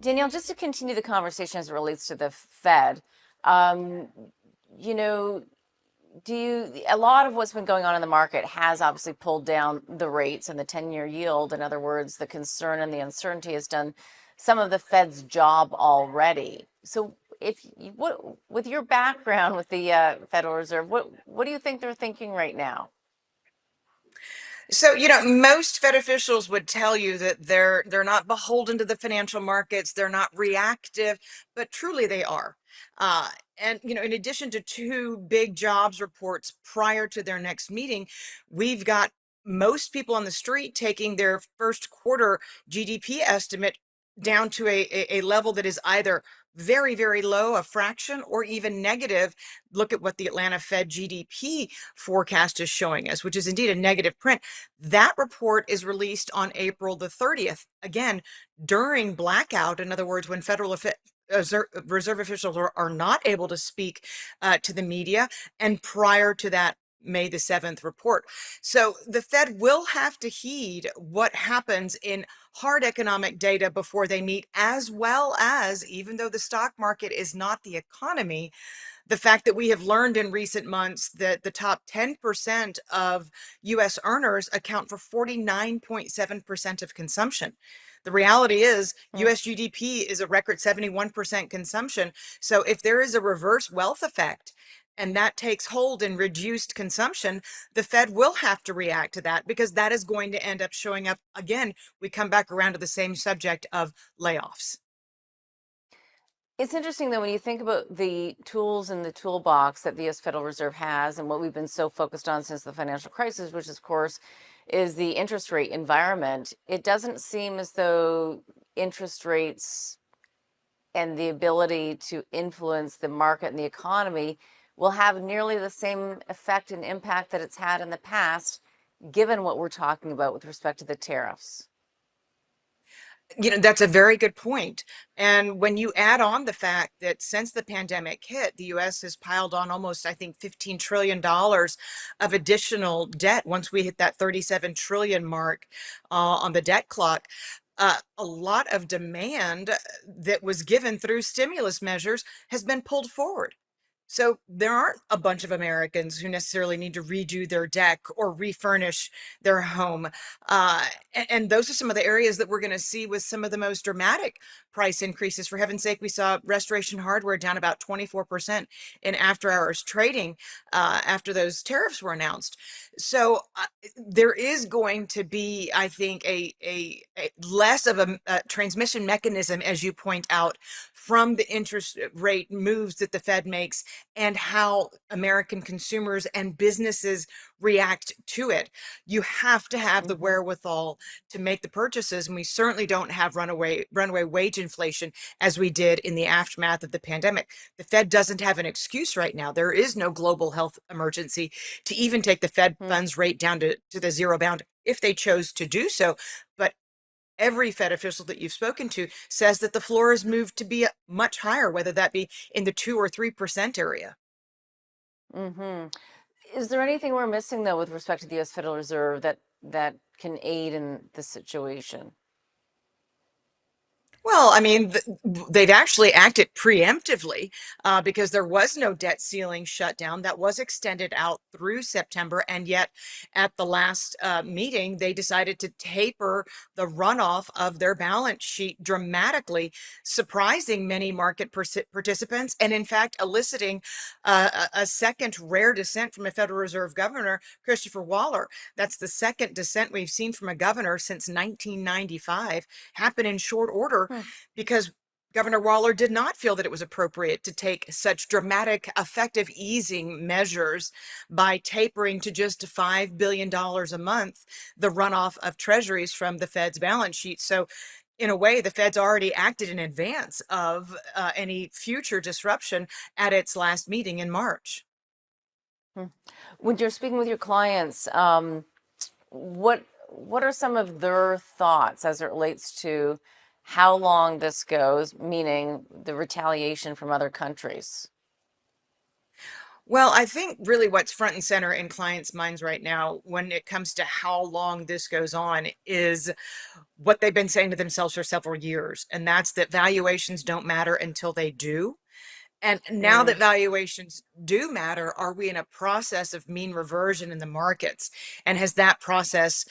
Danielle, just to continue the conversation as it relates to the Fed, um, you know, a lot of what's been going on in the market has obviously pulled down the rates and the 10-year yield. In other words, the concern and the uncertainty has done some of the Fed's job already. So with your background with the Federal Reserve, what do you think they're thinking right now? So, most Fed officials would tell you that they're not beholden to the financial markets, they're not reactive, but truly they are. Uh, and in addition to two big jobs reports prior to their next meeting, we've got most people on the street taking their first quarter GDP estimate down to a level that is either very, very low, a fraction, or even negative. Look at what the Atlanta Fed GDP forecast is showing us, which is indeed a negative print. That report is released on April the 30th. Again, during blackout, in other words, when Reserve officials are not able to speak to the media, and prior to that May the 7th report. So the Fed will have to heed what happens in hard economic data before they meet, as well as, even though the stock market is not the economy, the fact that we have learned in recent months that the top 10% of US earners account for 49.7% of consumption. The reality is US GDP is a record 71% consumption. So if there is a reverse wealth effect and that takes hold in reduced consumption, the Fed will have to react to that, because that is going to end up showing up again. We come back around to the same subject of layoffs. It's interesting though, when you think about the tools in the toolbox that the US Federal Reserve has and what we've been so focused on since the financial crisis, which of course is the interest rate environment, it doesn't seem as though interest rates and the ability to influence the market and the economy will have nearly the same effect and impact that it's had in the past, given what we're talking about with respect to the tariffs. That's a very good point. And when you add on the fact that since the pandemic hit, the US has piled on almost, I think, $15 trillion of additional debt once we hit that 37 trillion mark on the debt clock. A lot of demand that was given through stimulus measures has been pulled forward. So there aren't a bunch of Americans who necessarily need to redo their deck or refurnish their home. And those are some of the areas that we're going to see with some of the most dramatic price increases. For heaven's sake, we saw Restoration Hardware down about 24% in after hours trading after those tariffs were announced. So there is going to be, I think, a less of a transmission mechanism, as you point out, from the interest rate moves that the Fed makes and how American consumers and businesses react to it. You have to have the Mm-hmm. wherewithal to make the purchases, and we certainly don't have runaway wage inflation as we did in the aftermath of the pandemic. The Fed doesn't have an excuse right now. There is no global health emergency to even take the Fed funds rate down to the zero bound if they chose to do so. But every Fed official that you've spoken to says that the floor is moved to be much higher, whether that be in the 2 or 3% area. Mm-hmm. Is there anything we're missing though with respect to the U.S. Federal Reserve that can aid in the situation? Well, I mean, they've actually acted preemptively because there was no debt ceiling shutdown that was extended out through September. And yet, at the last meeting, they decided to taper the runoff of their balance sheet dramatically, surprising many market participants, and in fact, eliciting a second rare dissent from a Federal Reserve governor, Christopher Waller. That's the second dissent we've seen from a governor since 1995, happen in short order, because Governor Waller did not feel that it was appropriate to take such dramatic, effective easing measures by tapering to just $5 billion a month the runoff of treasuries from the Fed's balance sheet. So, in a way, the Fed's already acted in advance of any future disruption at its last meeting in March. Hmm. When you're speaking with your clients, what are some of their thoughts as it relates to how long this goes, meaning the retaliation from other countries? Well, I think really what's front and center in clients' minds right now when it comes to how long this goes on is what they've been saying to themselves for several years, and that's that valuations don't matter until they do. And now that Mm, valuations do matter, are we in a process of mean reversion in the markets? And has that process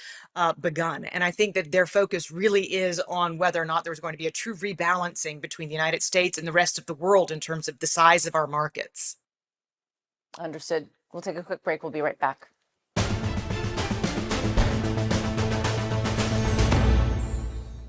begun? And I think that their focus really is on whether or not there's going to be a true rebalancing between the United States and the rest of the world in terms of the size of our markets. understood. We'll take a quick break. We'll be right back.